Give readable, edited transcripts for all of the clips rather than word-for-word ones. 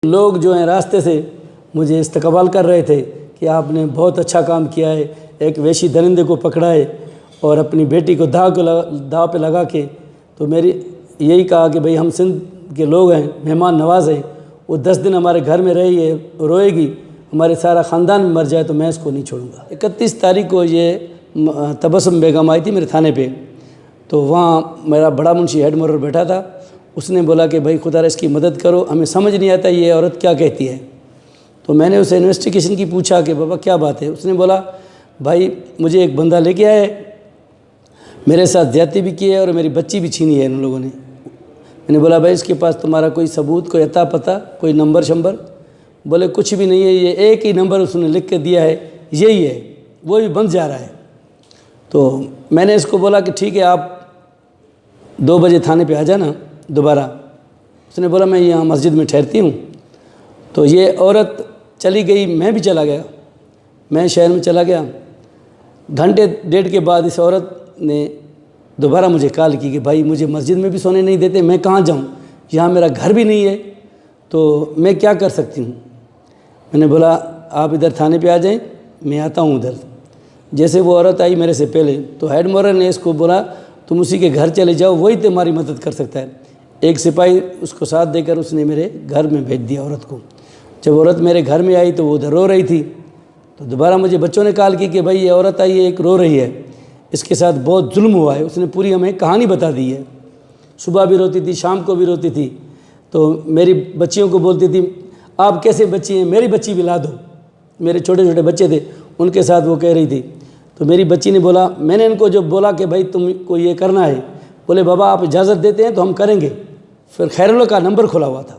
लोग जो हैं रास्ते से मुझे इस्तकबाल कर रहे थे कि आपने बहुत अच्छा काम किया है, एक वैशी दरिंदे को पकड़ा है और अपनी बेटी को दाव पे लगा के। तो मेरी यही कहा कि भाई हम सिंध के लोग हैं, मेहमान नवाज हैं, वो 10 दिन हमारे घर में रही है, रोएगी, हमारे सारा ख़ानदान मर जाए तो मैं इसको नहीं छोड़ूंगा। 31 तारीख को ये तबस्सुम बेगम आई थी मेरे थाने पे, तो वहाँ मेरा बड़ा मुंशी हेड मोहर्रर बैठा था। उसने बोला कि भाई खुदा इसकी मदद करो, हमें समझ नहीं आता ये औरत क्या कहती है। तो मैंने उसे इन्वेस्टिगेशन की पूछा कि बाबा क्या बात है। उसने बोला भाई मुझे एक बंदा लेके आया है, मेरे साथ ज़्यादती भी की है और मेरी बच्ची भी छीनी है इन लोगों ने। मैंने बोला भाई इसके पास तुम्हारा कोई सबूत, कोई अता पता, कोई नंबर शंबर? बोले कुछ भी नहीं है, ये एक ही नंबर उसने लिख के दिया है, यही है, वो भी बंद जा रहा है। तो मैंने इसको बोला कि ठीक है आप 2 बजे थाने पे आ जाना दोबारा। उसने बोला मैं यहाँ मस्जिद में ठहरती हूँ। तो ये औरत चली गई, मैं भी चला गया, मैं शहर में चला गया। घंटे डेढ़ के बाद इस औरत ने दोबारा मुझे कॉल की कि भाई मुझे मस्जिद में भी सोने नहीं देते, मैं कहाँ जाऊँ, यहाँ मेरा घर भी नहीं है, तो मैं क्या कर सकती हूँ। मैंने बोला आप इधर थाने पे आ जाएं, मैं आता हूँ उधर। जैसे वो औरत आई मेरे से पहले, तो हेड मोहर्रर ने इसको बोला तुम उसी के घर चले जाओ, वही तुम्हारी मदद कर सकता है। एक सिपाही उसको साथ देकर उसने मेरे घर में भेज दिया औरत को। जब औरत मेरे घर में आई तो वो उधर रो रही थी। तो दोबारा मुझे बच्चों ने कॉल की कि भाई ये औरत आई है, एक रो रही है, इसके साथ बहुत जुल्म हुआ है। उसने पूरी हमें कहानी बता दी है, सुबह भी रोती थी, शाम को भी रोती थी। तो मेरी बच्चियों को बोलती थी आप कैसे बच्ची हैं, मेरी बच्ची भी ला दो। मेरे छोटे छोटे बच्चे थे, उनके साथ वो कह रही थी। तो मेरी बच्ची ने बोला, मैंने इनको जब बोला कि भाई तुमको ये करना है, बोले बाबा आप इजाज़त देते हैं तो हम करेंगे। फिर खैरुल्लाह का नंबर खुला हुआ था,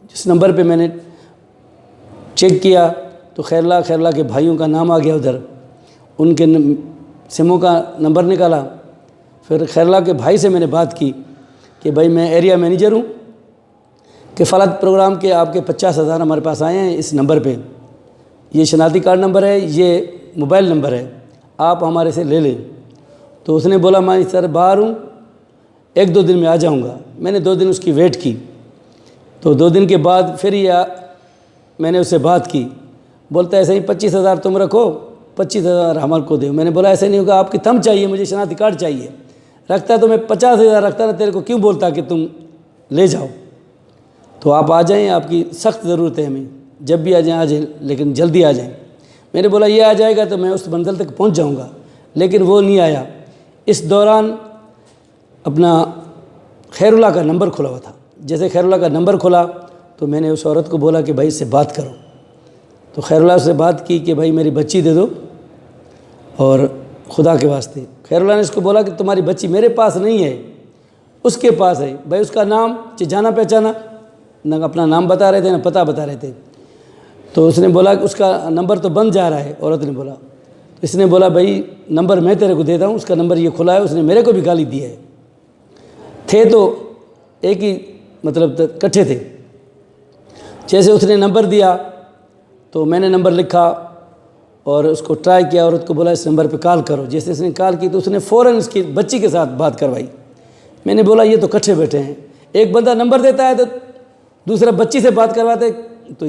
जिस नंबर पे मैंने चेक किया तो खैरुल्लाह के भाइयों का नाम आ गया उधर, उनके सिमों का नंबर निकाला। फिर खैरुल्लाह के भाई से मैंने बात की कि भाई मैं एरिया मैनेजर हूँ, कि फ़लाँ प्रोग्राम के आपके 50,000 हमारे पास आए हैं इस नंबर पे, ये शनाख्ती कार्ड नंबर है, ये मोबाइल नंबर है, आप हमारे से ले लें। तो उसने बोला मैं सर बाहर हूँ, 1-2 दिन में आ जाऊँगा। मैंने 2 दिन उसकी वेट की। तो 2 दिन के बाद फिर मैंने उससे बात की। बोलता है ऐसे ही 25,000 तुम रखो, 25,000 हमारे को दो। मैंने बोला ऐसे नहीं होगा, आपकी थंब चाहिए, मुझे शनाख्ती कार्ड चाहिए। रखता तो मैं 50,000 रखता ना, तेरे को क्यों बोलता कि तुम ले जाओ। तो आप आ जाएं, आपकी सख्त ज़रूरत है हमें, जब भी आ जाएं, लेकिन जल्दी आ जाएं। मैंने बोला ये आ जाएगा तो मैं उस मंजिल तक पहुंच जाऊंगा, लेकिन वो नहीं आया। इस दौरान अपना खैरुल्लाह का नंबर खुला हुआ था। जैसे खैरुल्लाह का नंबर खुला तो मैंने उस औरत को बोला कि भाई इससे बात करो। तो खैरुल्लाह से बात की कि भाई मेरी बच्ची दे दो और खुदा के वास्ते। खैरुल्लाह ने इसको बोला कि तुम्हारी बच्ची मेरे पास नहीं है, उसके पास है। भाई उसका नाम जाना पहचाना, न अपना नाम बता रहे थे ना पता बता रहे थे। तो उसने बोला कि उसका नंबर तो बंद जा रहा है। औरत ने बोला, तो इसने बोला भाई नंबर मैं तेरे को देता हूँ, उसका नंबर ये खुला है, उसने मेरे को भी गाली दी है। थे तो एक ही मतलब इकट्ठे थे। जैसे उसने नंबर दिया तो मैंने नंबर लिखा और उसको ट्राई किया, औरत को बोला इस नंबर पे कॉल करो। जैसे इसने कॉल की तो उसने फ़ौरन उसकी बच्ची के साथ बात करवाई। मैंने बोला ये तो इकट्ठे बैठे हैं, एक बंदा नंबर देता है तो दूसरा बच्ची से बात करवाते, तो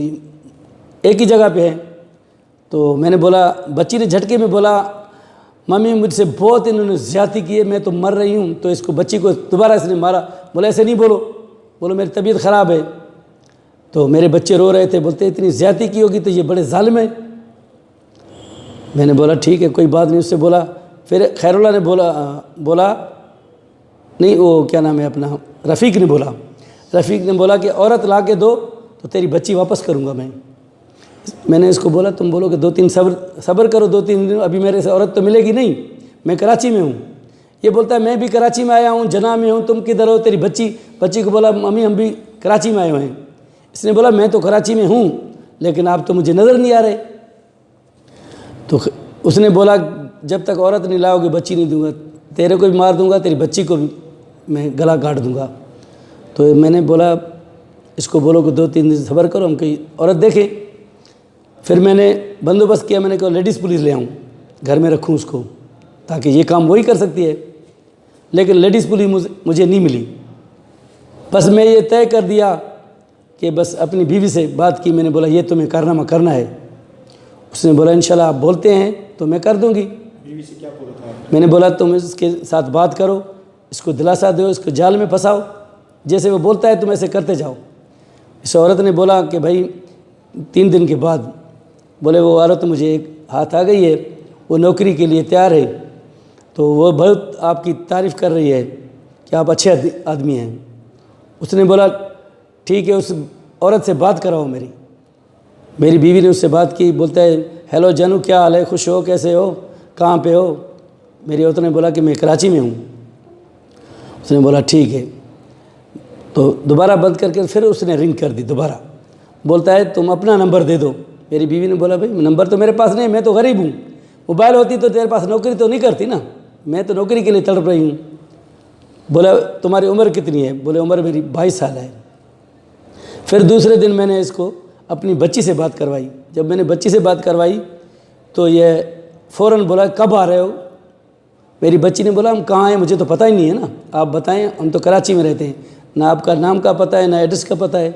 एक ही जगह पे है। तो मैंने बोला, बच्ची ने झटके में बोला मम्मी मुझसे बहुत इन्होंने ज़्यादती की है, मैं तो मर रही हूँ। तो इसको बच्ची को दोबारा इसने मारा। बोला ऐसे नहीं बोलो, बोलो मेरी तबीयत ख़राब है। तो मेरे बच्चे रो रहे थे, बोलते इतनी ज़्यादती की होगी तो ये बड़े ज़ालिम है। मैंने बोला ठीक है कोई बात नहीं, उससे बोला। फिर खैरुल्लाह ने बोला नहीं, वो क्या नाम है अपना, रफ़ीक ने बोला। रफ़ीक ने बोला कि औरत ला के दो तो तेरी बच्ची वापस करूँगा मैं। मैंने इसको बोला तुम बोलो कि 2-3 सब्र करो, 2-3 दिन, अभी मेरे से औरत तो मिलेगी नहीं, मैं कराची में हूँ। ये बोलता है मैं भी कराची में आया हूँ, जना में हूँ, तुम किधर हो, तेरी बच्ची को बोला मम्मी हम भी कराची में आए हुए हैं। इसने बोला मैं तो कराची में हूँ लेकिन आप तो मुझे नज़र नहीं आ रहे। तो उसने बोला जब तक औरत नहीं लाओगे बच्ची नहीं दूंगा, तेरे को भी मार दूंगा, तेरी बच्ची को भी मैं गला काट दूंगा। तो मैंने बोला इसको बोलो कि 2-3 दिन सब्र करो, हम कहीं औरत देखें। फिर मैंने बंदोबस्त किया, मैंने कहा लेडीज़ पुलिस ले आऊँ, घर में रखूँ उसको, ताकि ये काम वही कर सकती है। लेकिन लेडीज़ पुलिस मुझे नहीं मिली। बस मैं ये तय कर दिया कि बस अपनी बीवी से बात की। मैंने बोला ये तुम्हें कारनामा करना है। उसने बोला इंशाल्लाह आप बोलते हैं तो मैं कर दूंगी। बीवी से क्या बोला था? मैंने बोला तुम इसके साथ बात करो, इसको दिलासा दो, इसको जाल में फंसाओ, जैसे वो बोलता है तुम ऐसे करते जाओ। इस औरत ने बोला कि भाई 3 दिन के बाद बोले वो औरत मुझे एक हाथ आ गई है, वो नौकरी के लिए तैयार है, तो वो बहुत आपकी तारीफ़ कर रही है कि आप अच्छे आदमी हैं। उसने बोला ठीक है, उस औरत से बात कराओ मेरी बीवी ने उससे बात की। बोलता है हेलो जानू, क्या हाल है, खुश हो, कैसे हो, कहाँ पे हो? मेरी औरत ने बोला कि मैं कराची में हूँ। उसने बोला ठीक है। तो दोबारा बंद करके फिर उसने रिंग कर दी दोबारा। बोलता है तुम अपना नंबर दे दो। मेरी बीवी ने बोला भाई नंबर तो मेरे पास नहीं, मैं तो गरीब हूँ, मोबाइल होती तो तेरे पास नौकरी तो नहीं करती ना, मैं तो नौकरी के लिए तड़प रही हूँ। बोला तुम्हारी उम्र कितनी है? बोले उम्र मेरी 22 साल है। फिर दूसरे दिन मैंने इसको अपनी बच्ची से बात करवाई। जब मैंने बच्ची से बात करवाई तो ये फ़ौरन बोला कब आ रहे हो? मेरी बच्ची ने बोला हम कहाँ हैं, मुझे तो पता ही नहीं है ना, आप बताएं, हम तो कराची में रहते हैं, ना आपका नाम का पता है ना एड्रेस का पता है,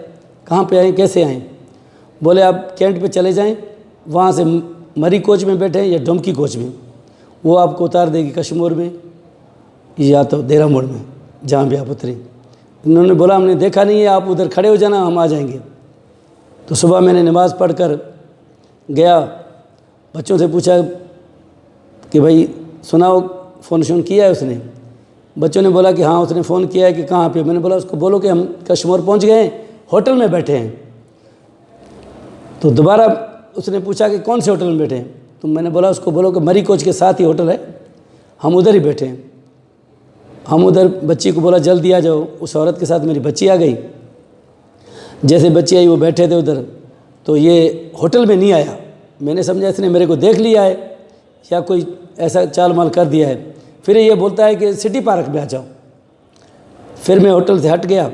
कहाँ पे आएँ, कैसे आएँ? बोले आप कैंट पे चले जाएं, वहाँ से मरी कोच में बैठे या डोमकी कोच में, वो आपको उतार देगी कश्मीर में या तो देरा मोड़ में, जहाँ भी आप उतरे। इन्होंने बोला हमने देखा नहीं है, आप उधर खड़े हो जाना, हम आ जाएंगे। तो सुबह मैंने नमाज़ पढ़कर गया, बच्चों से पूछा कि भाई सुनाओ फ़ोन शोन किया है उसने? बच्चों ने बोला कि हाँ उसने फ़ोन किया है। कि कहाँ पे? मैंने बोला उसको बोलो कि हम कश्मीर पहुँच गए हैं, होटल में बैठे हैं। तो दोबारा उसने पूछा कि कौन से होटल में बैठे हैं? तो मैंने बोला उसको बोलो कि मरी कोच के साथ ही होटल है, हम उधर ही बैठे हैं। हम उधर बच्ची को बोला जल्दी आ जाओ। उस औरत के साथ मेरी बच्ची आ गई। जैसे बच्ची आई वो बैठे थे उधर, तो ये होटल में नहीं आया। मैंने समझा इसने मेरे को देख लिया है या कोई ऐसा चाल माल कर दिया है। फिर ये बोलता है कि सिटी पार्क में आ जाओ। फिर मैं होटल से हट गया,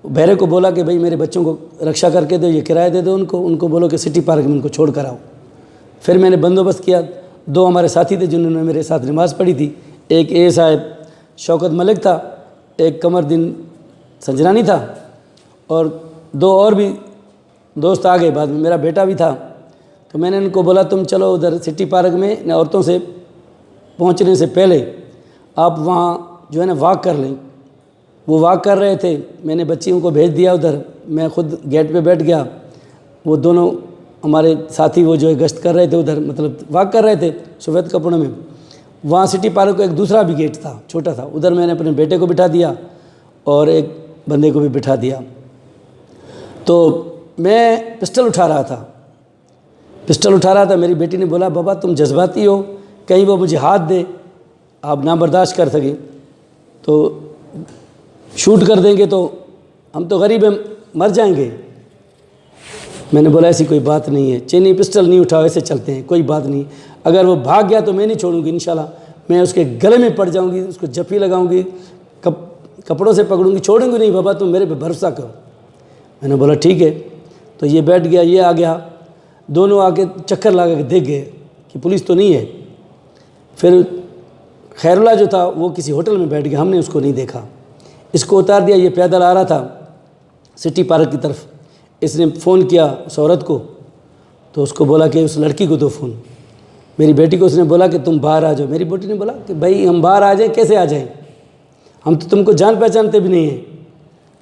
बहरे को बोला कि भाई मेरे बच्चों को रक्षा करके दो, ये किराया दे दो उनको बोलो कि सिटी पार्क में उनको छोड़ कर आओ। फिर मैंने बंदोबस्त किया। 2 हमारे साथी थे जिन्होंने मेरे साथ नमाज़ पढ़ी थी। एक ए साहब शौकत मलिक था, एक कमरदीन संजरानी था, और 2 और भी दोस्त आ गए बाद में, मेरा बेटा भी था। तो मैंने उनको बोला तुम चलो उधर सिटी पार्क में, औरतों से पहुंचने से पहले आप वहाँ जो है ना वॉक कर लें। वो वॉक कर रहे थे, मैंने बच्चियों को भेज दिया उधर, मैं खुद गेट पे बैठ गया। वो दोनों हमारे साथी वो जो है गश्त कर रहे थे उधर, मतलब वॉक कर रहे थे सफ़ेद कपड़ों में। वहाँ सिटी पार्क का एक दूसरा भी गेट था, छोटा था, उधर मैंने अपने बेटे को बिठा दिया और एक बंदे को भी बिठा दिया। तो मैं पिस्टल उठा रहा था। मेरी बेटी ने बोला बाबा तुम जज्बाती हो, कहीं वो मुझे हाथ दे, आप ना बर्दाश्त कर सकें तो शूट कर देंगे, तो हम तो गरीब हैं, मर जाएंगे। मैंने बोला ऐसी कोई बात नहीं है, चेनी पिस्टल नहीं उठाओ, ऐसे चलते हैं, कोई बात नहीं। अगर वो भाग गया तो मैं नहीं छोड़ूंगी, इंशाल्लाह मैं उसके गले में पड़ जाऊंगी, उसको जफ़ी लगाऊंगी, कपड़ों से पकड़ूंगी, छोड़ूंगी नहीं। बाबा तुम मेरे पे भरोसा करो। मैंने बोला ठीक है। तो ये बैठ गया, ये आ गया, दोनों आके चक्कर लगा के देख गए कि पुलिस तो नहीं है। फिर खैरुल्लाह जो था वो किसी होटल में बैठ गया, हमने उसको नहीं देखा। इसको उतार दिया, ये पैदल आ रहा था सिटी पार्क की तरफ। इसने फ़ोन किया उस औरत को, तो उसको बोला कि उस लड़की को दो फ़ोन। मेरी बेटी को उसने बोला कि तुम बाहर आ जाओ। मेरी बेटी ने बोला कि भाई हम बाहर आ जाएं, कैसे आ जाएं, हम तो तुमको जान पहचानते भी नहीं हैं,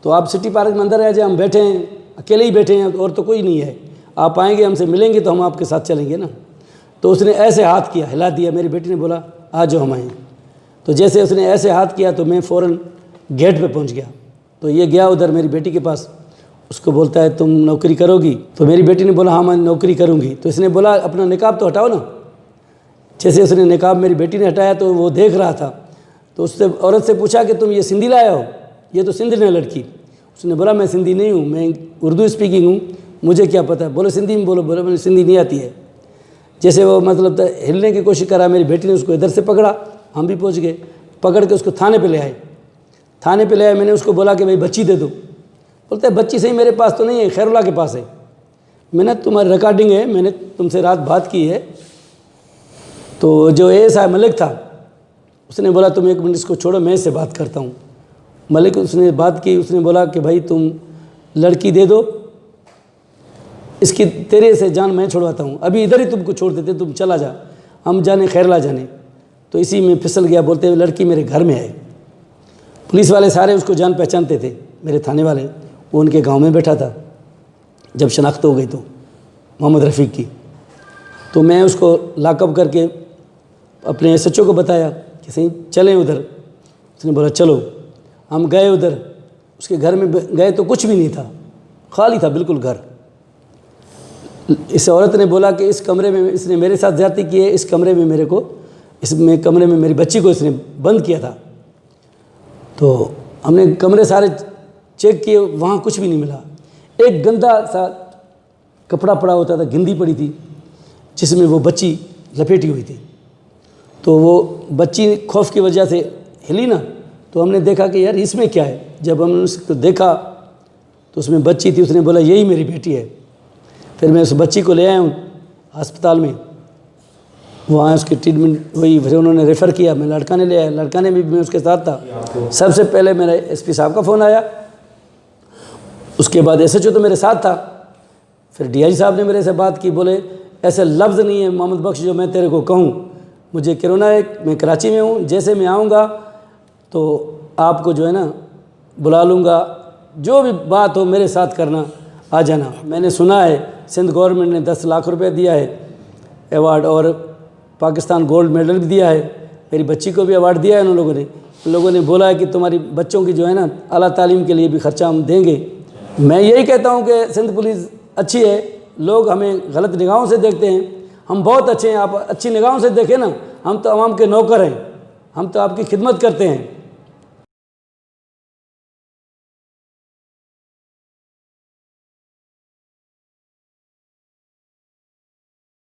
तो आप सिटी पार्क में अंदर आ जाए, हम बैठे हैं, अकेले ही बैठे हैं और तो कोई नहीं है, आप आएंगे हमसे मिलेंगे तो हम आपके साथ चलेंगे ना। तो उसने ऐसे हाथ किया, हिला दिया। मेरी बेटी ने बोला आ जाओ हम आएँ। तो जैसे उसने ऐसे हाथ किया तो मैं फ़ौरन गेट पे पहुंच गया। तो ये गया उधर मेरी बेटी के पास, उसको बोलता है तुम नौकरी करोगी? तो मेरी बेटी ने बोला हाँ मैं नौकरी करूँगी। तो इसने बोला अपना निकाब तो हटाओ ना। जैसे उसने निकाब मेरी बेटी ने हटाया तो वो देख रहा था, तो उससे औरत से पूछा कि तुम ये सिंधी लाया हो? ये तो सिंधी है लड़की। उसने बोला मैं सिंधी नहीं हूँ, मैं उर्दू स्पीकिंग हूँ, मुझे क्या पता है। बोले सिंधी में बोलो। बोले मुझे सिंधी नहीं आती है। जैसे वो मतलब हिलने की कोशिश करा, मेरी बेटी ने उसको इधर से पकड़ा, हम भी पहुँच गए, पकड़ के उसको थाने पे ले आए। थाने पे ले आए, मैंने उसको बोला कि भाई बच्ची दे दो। बोलते है बच्ची सही मेरे पास तो नहीं है, खैरुल्लाह के पास है। मैंने तुम्हारी रिकॉर्डिंग है, मैंने तुमसे रात बात की है। तो जो एएसआई मलिक था उसने बोला तुम 1 मिनट इसको छोड़ो, मैं इससे बात करता हूँ। मलिक उसने बात की, उसने बोला कि भाई तुम लड़की दे दो, इसकी तेरे से जान मैं छुड़वाता हूँ, अभी इधर ही तुमको छोड़ देते, तुम चला जा, हम जाने खैरला जाने। तो इसी में फिसल गया, बोलते हुए लड़की मेरे घर में है। पुलिस वाले सारे उसको जान पहचानते थे, मेरे थाने वाले, वो उनके गांव में बैठा था। जब शनाख्त हो गई तो मोहम्मद रफ़ीक की, तो मैं उसको लॉकअप करके अपने SHO को बताया कि सही चलें उधर। उसने बोला चलो। हम गए उधर, उसके घर में गए तो कुछ भी नहीं था, खाली था बिल्कुल घर। इस औरत ने बोला कि इस कमरे में इसने मेरे साथ ज़्यादती की है, इस कमरे में मेरे को, इसमें कमरे में मेरी बच्ची को इसने बंद किया था। तो हमने कमरे सारे चेक किए, वहाँ कुछ भी नहीं मिला। एक गंदा सा कपड़ा पड़ा होता था, गिंदी पड़ी थी जिसमें वो बच्ची लपेटी हुई थी। तो वो बच्ची खौफ की वजह से हिली ना, तो हमने देखा कि यार इसमें क्या है। जब हमने उसको देखा तो उसमें बच्ची थी। उसने बोला यही मेरी बेटी है। फिर मैं उस बच्ची को ले आया हूँ अस्पताल में, वहाँ उसकी ट्रीटमेंट हुई, फिर उन्होंने रेफ़र किया। मैं लड़का ने ले आया, लड़का ने भी, मैं उसके साथ था। सबसे पहले मेरा SP साहब का फ़ोन आया, उसके बाद SHO तो मेरे साथ था। फिर DI साहब ने मेरे से बात की, बोले ऐसे लफ्ज़ नहीं है मोहम्मद बख्श जो मैं तेरे को कहूँ, मुझे कोरोना है, मैं कराची में हूँ, जैसे मैं आऊँगा तो आपको जो है ना बुला लूँगा, जो भी बात हो मेरे साथ करना, आ जाना। मैंने सुना है सिंध गवर्नमेंट ने 10 लाख रुपए दिया है अवार्ड, और पाकिस्तान गोल्ड मेडल भी दिया है, मेरी बच्ची को भी अवार्ड दिया है उन लोगों ने बोला है कि तुम्हारी बच्चों की जो है ना आला तालीम के लिए भी ख़र्चा हम देंगे। मैं यही कहता हूँ कि सिंध पुलिस अच्छी है, लोग हमें गलत निगाहों से देखते हैं, हम बहुत अच्छे हैं। आप अच्छी निगाहों से देखें ना, हम तो आवाम के नौकर हैं, हम तो आपकी खिदमत करते हैं।